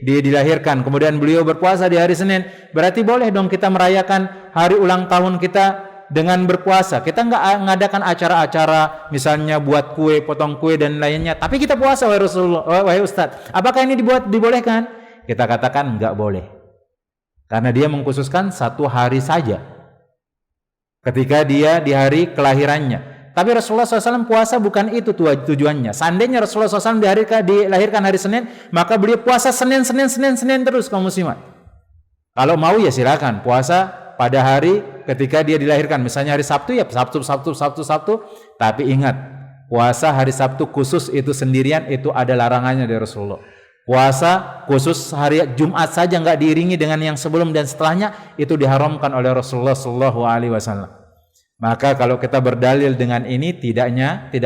dilahirkan, kemudian beliau berpuasa di hari Senin. Berarti boleh dong kita merayakan hari ulang tahun kita dengan berpuasa. Kita nggak mengadakan acara-acara misalnya buat kue, potong kue dan lainnya, tapi kita puasa, wahai Rasulullah, wahai Ustaz. Apakah ini dibolehkan? Kita katakan nggak boleh. Karena dia mengkhususkan satu hari saja. Ketika dia di hari kelahirannya. Tapi Rasulullah SAW puasa bukan itu tujuannya. Seandainya Rasulullah SAW dilahirkan hari Senin, maka beliau puasa Senin terus, kaum muslimat. Kalau mau ya silakan puasa pada hari ketika dia dilahirkan. Misalnya hari Sabtu ya Sabtu. Tapi ingat, puasa hari Sabtu khusus itu sendirian itu ada larangannya dari Rasulullah. Puasa khusus hari Jumat saja nggak diiringi dengan yang sebelum dan setelahnya, itu diharamkan oleh Rasulullah SAW. Maka kalau kita berdalil dengan ini tidak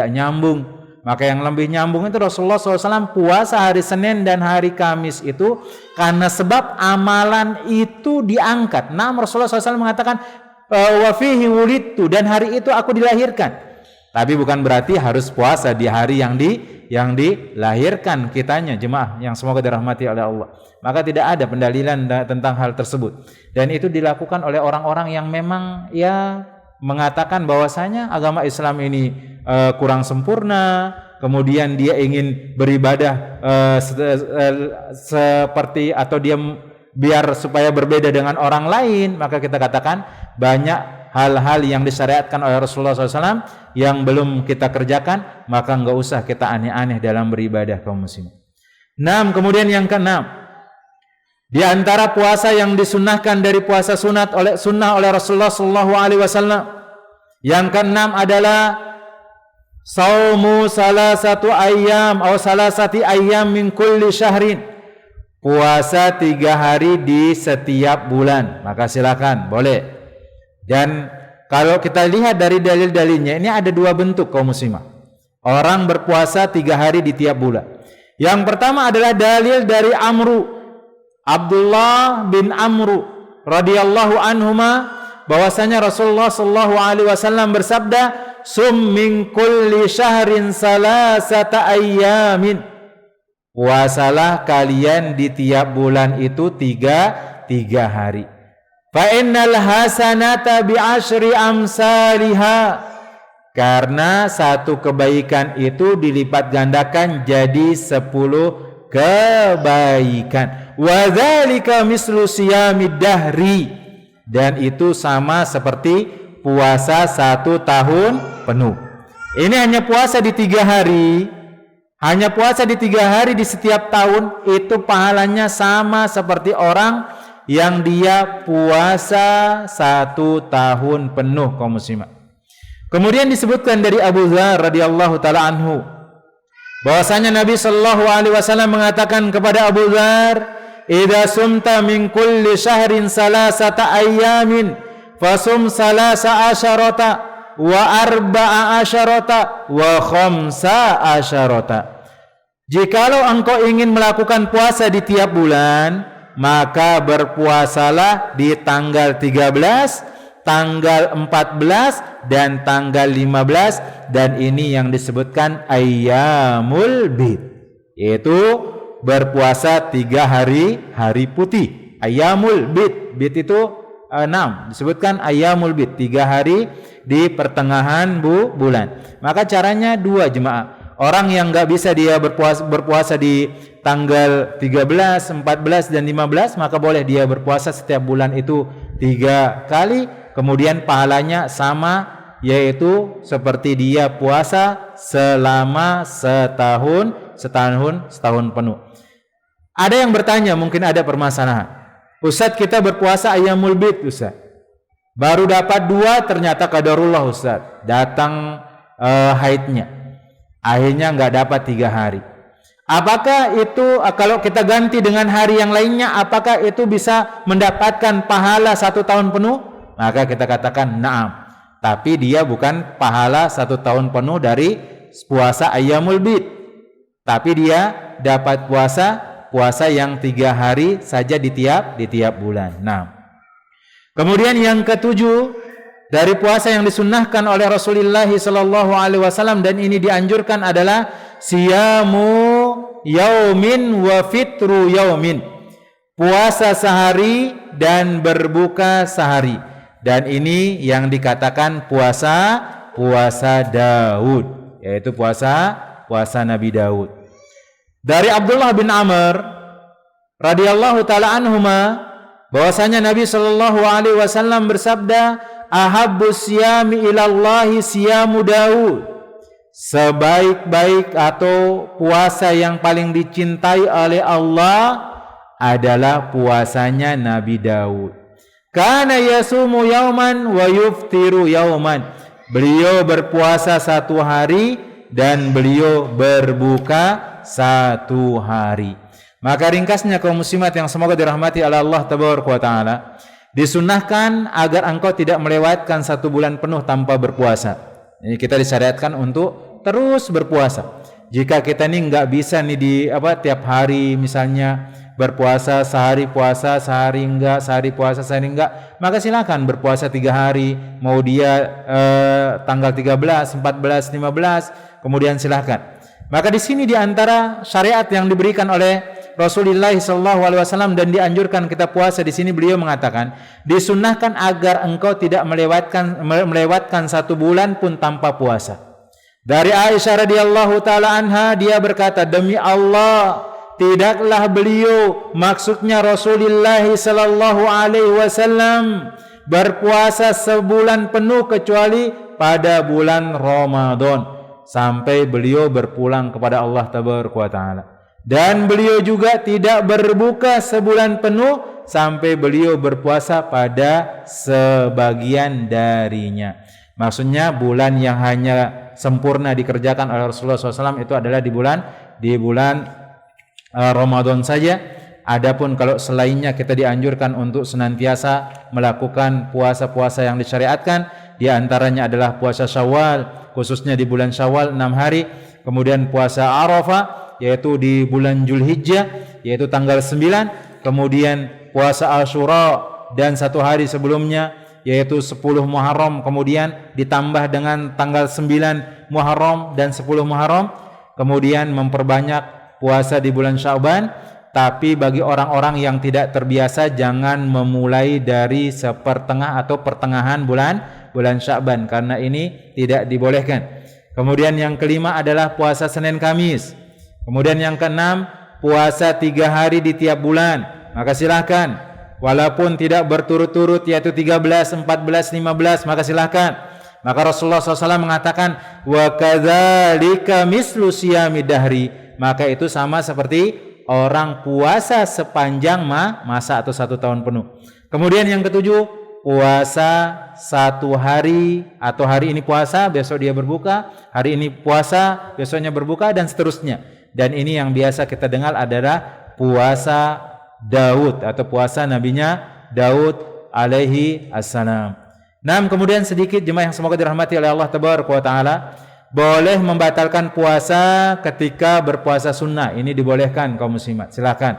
nyambung. Maka yang lebih nyambung itu Rasulullah SAW puasa hari Senin dan hari Kamis itu karena sebab amalan itu diangkat. Nah, Rasulullah SAW mengatakan wa fihi wulidtu, dan hari itu aku dilahirkan. Tapi bukan berarti harus puasa di hari yang dilahirkan kitanya, jemaah yang semoga dirahmati oleh Allah. Maka tidak ada pendalilan tentang hal tersebut. Dan itu dilakukan oleh orang-orang yang memang ya mengatakan bahwasanya agama Islam ini kurang sempurna, kemudian dia ingin beribadah seperti atau dia biar supaya berbeda dengan orang lain. Maka kita katakan banyak hal-hal yang disyariatkan oleh Rasulullah SAW yang belum kita kerjakan, maka enggak usah kita aneh-aneh dalam beribadah, kaum muslimin. 6, kemudian yang ke-6, di antara puasa yang disunnahkan dari puasa sunnah oleh Rasulullah SAW, yang ke-6 adalah saumu salasati ayyam min kulli syahrin, puasa 3 hari di setiap bulan. Maka silakan, boleh. Dan kalau kita lihat dari dalil-dalilnya, ini ada 2 bentuk, kaum muslimah. Orang berpuasa 3 hari di tiap bulan. Yang pertama adalah dalil dari Abdullah bin Amru radhiyallahu anhuma, bahwasanya Rasulullah sallallahu alaihi wasallam bersabda, "Sum min kulli syahrin salasata ayyamin." Puasalah kalian di tiap bulan itu 3 hari. Fa innal hasanata bi asyri amsalha. Karena satu kebaikan itu dilipat gandakan jadi 10 kebaikan. Wa dzalika mislu siyamid dahri, dan itu sama seperti puasa 1 tahun penuh. Ini hanya puasa di 3 hari. Hanya puasa di 3 hari di setiap tahun, itu pahalanya sama seperti orang yang dia puasa 1 tahun penuh, kaum muslimat. Kemudian disebutkan dari Abu Dzar radhiyallahu taala anhu, bahwasanya Nabi sallallahu alaihi wasallam mengatakan kepada Abu Dzar, "Idza sumta min kulli syahrin salasata ayyamin, fasum salasa asyarata wa arba'a asyarata wa khamsa asyarata." Jikalau engkau ingin melakukan puasa di tiap bulan, maka berpuasalah di tanggal 13, tanggal 14 dan tanggal 15, dan ini yang disebutkan ayyamul bid, yaitu berpuasa 3 hari putih. Ayyamul bid itu 6, disebutkan ayyamul bid, 3 hari di pertengahan bulan. Maka caranya 2, jemaah. Orang yang nggak bisa dia berpuasa di tanggal 13, 14 dan 15, maka boleh dia berpuasa setiap bulan itu 3 kali, kemudian pahalanya sama, yaitu seperti dia puasa selama setahun penuh. Ada yang bertanya, mungkin ada permasalahan, Ustaz, kita berpuasa ayyamul bid, Ustaz, baru dapat 2, ternyata qadarullah, Ustaz, datang haidnya, akhirnya nggak dapat 3 hari. Apakah itu kalau kita ganti dengan hari yang lainnya, apakah itu bisa mendapatkan pahala 1 tahun penuh? Maka kita katakan na'am, tapi dia bukan pahala 1 tahun penuh dari puasa ayyamul bid, tapi dia dapat puasa yang 3 hari saja di tiap bulan. Nah, kemudian yang ke-7 Dari puasa yang disunnahkan oleh Rasulullah sallallahu alaihi wasallam dan ini dianjurkan adalah siyamu yaumin wa fitru yaumin. Puasa sehari dan berbuka sehari. Dan ini yang dikatakan puasa Daud, yaitu puasa Nabi Daud. Dari Abdullah bin Amr radhiyallahu taala anhuma bahwasanya Nabi sallallahu alaihi wasallam bersabda, ahabbus siyami ilallahi siyamu Daud. Sebaik-baik atau puasa yang paling dicintai oleh Allah adalah puasanya Nabi Daud. Kana yasumu yauman wa yuftiru yauman. Beliau berpuasa satu hari dan beliau berbuka satu hari. Maka ringkasnya kaum muslimat yang semoga dirahmati oleh Allah tabaraka wa taala, disunnahkan agar engkau tidak melewatkan satu bulan penuh tanpa berpuasa. Ini kita disyariatkan untuk terus berpuasa. Jika kita nih nggak bisa nih tiap hari misalnya berpuasa, sehari puasa, sehari enggak, sehari puasa, sehari enggak, maka silakan berpuasa 3 hari. Mau dia tanggal 13, 14, 15, kemudian silakan. Maka di sini di antara syariat yang diberikan oleh Rasulullah SAW dan dianjurkan kita puasa, di sini beliau mengatakan disunnahkan agar engkau tidak melewatkan satu bulan pun tanpa puasa. Dari Aisyah radhiyallahu taala anha, dia berkata, demi Allah, tidaklah beliau, maksudnya Rasulullah sallallahu alaihi wasallam, berpuasa sebulan penuh kecuali pada bulan Ramadan, sampai beliau berpulang kepada Allah tabaraka wa taala. Dan beliau juga tidak berbuka sebulan penuh sampai beliau berpuasa pada sebagian darinya. Maksudnya bulan yang hanya sempurna dikerjakan oleh Rasulullah SAW itu adalah di bulan Ramadan saja. Adapun kalau selainnya kita dianjurkan untuk senantiasa melakukan puasa-puasa yang disyariatkan. Di antaranya adalah puasa Syawal, khususnya di bulan Syawal 6 hari. Kemudian puasa Arafah, yaitu di bulan Zulhijjah, yaitu tanggal 9. Kemudian puasa Asyura dan 1 hari sebelumnya, yaitu 10 Muharram, kemudian ditambah dengan tanggal 9 Muharram dan 10 Muharram. Kemudian memperbanyak puasa di bulan Sya'ban. Tapi bagi orang-orang yang tidak terbiasa, jangan memulai dari sepertengah atau pertengahan bulan Sya'ban, karena ini tidak dibolehkan. Kemudian yang kelima adalah puasa Senin Kamis. Kemudian yang keenam, puasa 3 hari di tiap bulan. Maka silakan, walaupun tidak berturut-turut, yaitu 13, 14, 15, maka silakan. Maka Rasulullah SAW mengatakan, wa kadzalika mislu siyami dahri. Maka itu sama seperti orang puasa sepanjang masa atau 1 tahun penuh. Kemudian yang ketujuh, puasa 1 hari, atau hari ini puasa, besok dia berbuka, hari ini puasa, besoknya berbuka, dan seterusnya. Dan ini yang biasa kita dengar adalah puasa Daud atau puasa nabinya Daud alaihi assalam. Nah, kemudian sedikit jemaah yang semoga dirahmati oleh Allah tabaraka wa taala, boleh membatalkan puasa ketika berpuasa sunnah. Ini dibolehkan kaum muslimat. Silakan.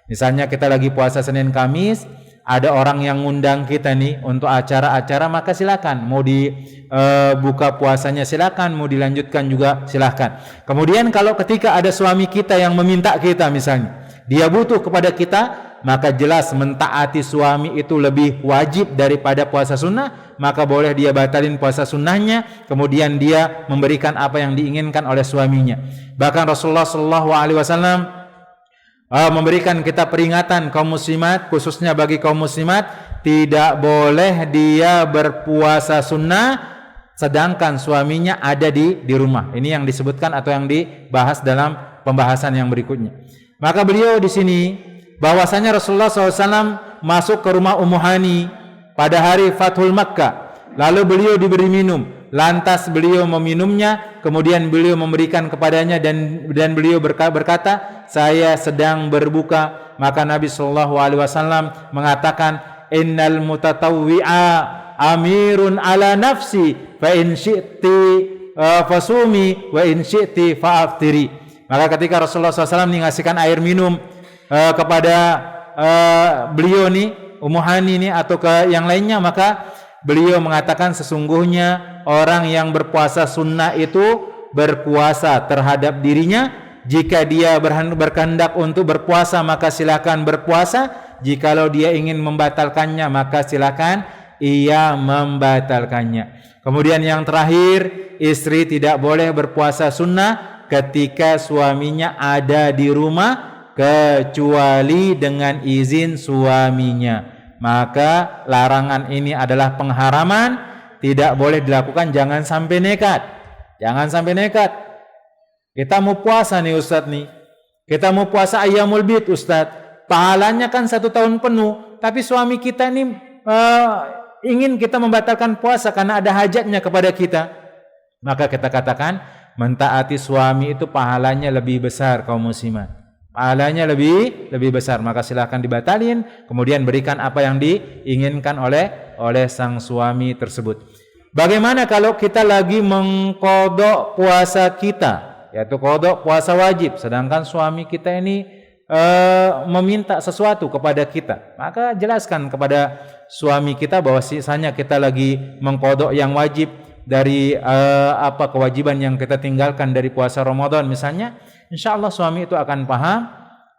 Misalnya kita lagi puasa Senin Kamis, ada orang yang ngundang kita nih untuk acara-acara, maka silakan. Mau dibuka puasanya silakan, mau dilanjutkan juga silakan. Kemudian kalau ketika ada suami kita yang meminta kita, misalnya dia butuh kepada kita, maka jelas mentaati suami itu lebih wajib daripada puasa sunnah, maka boleh dia batalin puasa sunnahnya, kemudian dia memberikan apa yang diinginkan oleh suaminya. Bahkan Rasulullah SAW memberikan kita peringatan kaum muslimat, khususnya bagi kaum muslimat, tidak boleh dia berpuasa sunnah sedangkan suaminya ada di rumah. Ini yang disebutkan atau yang dibahas dalam pembahasan yang berikutnya. Maka beliau di sini bahwasanya Rasulullah SAW masuk ke rumah Ummu Hani pada hari Fathul Makkah, lalu beliau diberi minum, lantas beliau meminumnya, kemudian beliau memberikan kepadanya dan beliau berkata, saya sedang berbuka. Maka Nabi SAW mengatakan, innal mutatawwi'a amirun ala nafsi fa in syi'ti fasumi wa in syi'ti fa'aftiri. Maka ketika Rasulullah SAW mengasihkan air minum kepada beliau nih, Ummu Hani nih, atau ke yang lainnya, maka beliau mengatakan sesungguhnya orang yang berpuasa sunnah itu berpuasa terhadap dirinya. Jika dia berkehendak untuk berpuasa maka silakan berpuasa. Jikalau dia ingin membatalkannya maka silakan ia membatalkannya. Kemudian yang terakhir, istri tidak boleh berpuasa sunnah ketika suaminya ada di rumah kecuali dengan izin suaminya. Maka larangan ini adalah pengharaman, tidak boleh dilakukan. Jangan sampai nekat. Jangan sampai nekat. Kita mau puasa nih Ustadz nih. Kita mau puasa Ayyamul Bid Ustadz. Pahalanya kan 1 tahun penuh. Tapi suami kita nih ingin kita membatalkan puasa karena ada hajatnya kepada kita. Maka kita katakan mentaati suami itu pahalanya lebih besar kaum muslimat. Pahalanya lebih besar. Maka silahkan dibatalin. Kemudian berikan apa yang diinginkan oleh sang suami tersebut. Bagaimana kalau kita lagi mengqadha puasa kita? Yaitu qadha puasa wajib, sedangkan suami kita ini meminta sesuatu kepada kita, maka jelaskan kepada suami kita bahwa sisanya kita lagi mengqadha yang wajib dari kewajiban yang kita tinggalkan dari puasa Ramadan misalnya. Insyaallah suami itu akan paham,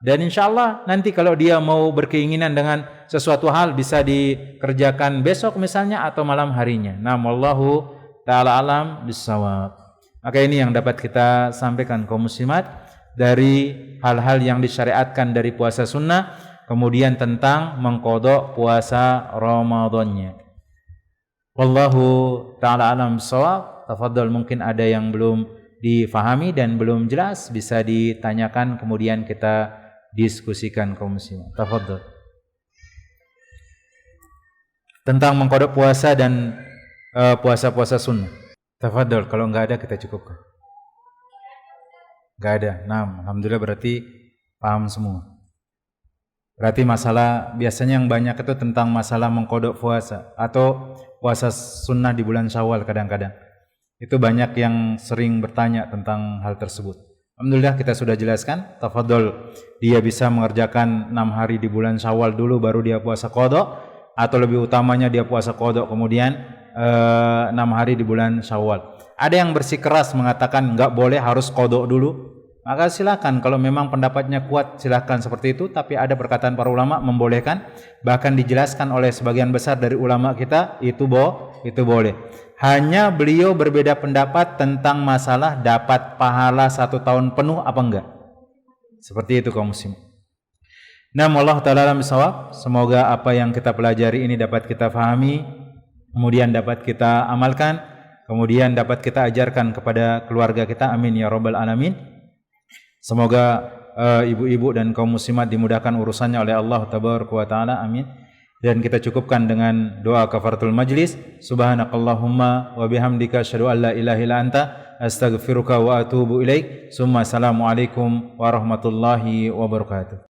dan insyaallah nanti kalau dia mau berkeinginan dengan sesuatu hal bisa dikerjakan besok misalnya atau malam harinya. Nah, wallahu taala alam bissawab. Maka ini yang dapat kita sampaikan kaum muslimat dari hal-hal yang disyariatkan dari puasa sunnah, kemudian tentang mengqadha puasa Ramadannya. Wallahu taala alam bissawab. Tafadhol, mungkin ada yang belum difahami dan belum jelas bisa ditanyakan, kemudian kita diskusikan kaum muslimat. Tafadhol. Tentang mengqadha puasa dan puasa-puasa sunnah. Tafadhol, kalau enggak ada kita cukupkan. Enggak ada. Nah, alhamdulillah berarti paham semua. Berarti masalah biasanya yang banyak itu tentang masalah mengqadha puasa atau puasa sunnah di bulan Syawal kadang-kadang. Itu banyak yang sering bertanya tentang hal tersebut. Alhamdulillah kita sudah jelaskan. Tafadhol, dia bisa mengerjakan 6 hari di bulan Syawal dulu baru dia puasa qadha, atau lebih utamanya dia puasa qadha kemudian 6 hari di bulan Syawal. Ada yang bersikeras mengatakan enggak boleh, harus qadha dulu. Maka silakan, kalau memang pendapatnya kuat silakan seperti itu, tapi ada perkataan para ulama membolehkan, bahkan dijelaskan oleh sebagian besar dari ulama kita itu boleh. Hanya beliau berbeda pendapat tentang masalah dapat pahala 1 tahun penuh apa enggak. Seperti itu kaum muslim. Nah, Allah taala alam bisawab. Semoga apa yang kita pelajari ini dapat kita fahami, kemudian dapat kita amalkan, kemudian dapat kita ajarkan kepada keluarga kita. Amin ya rabbal alamin. Semoga ibu-ibu dan kaum muslimat dimudahkan urusannya oleh Allah tabaraka wa taala. Amin. Dan kita cukupkan dengan doa kafaratul majlis. Subhanakallahumma wa bihamdika asyhadu an la ilaha illa anta astaghfiruka wa atubu ilaik. Summa assalamu alaikum warahmatullahi wabarakatuh.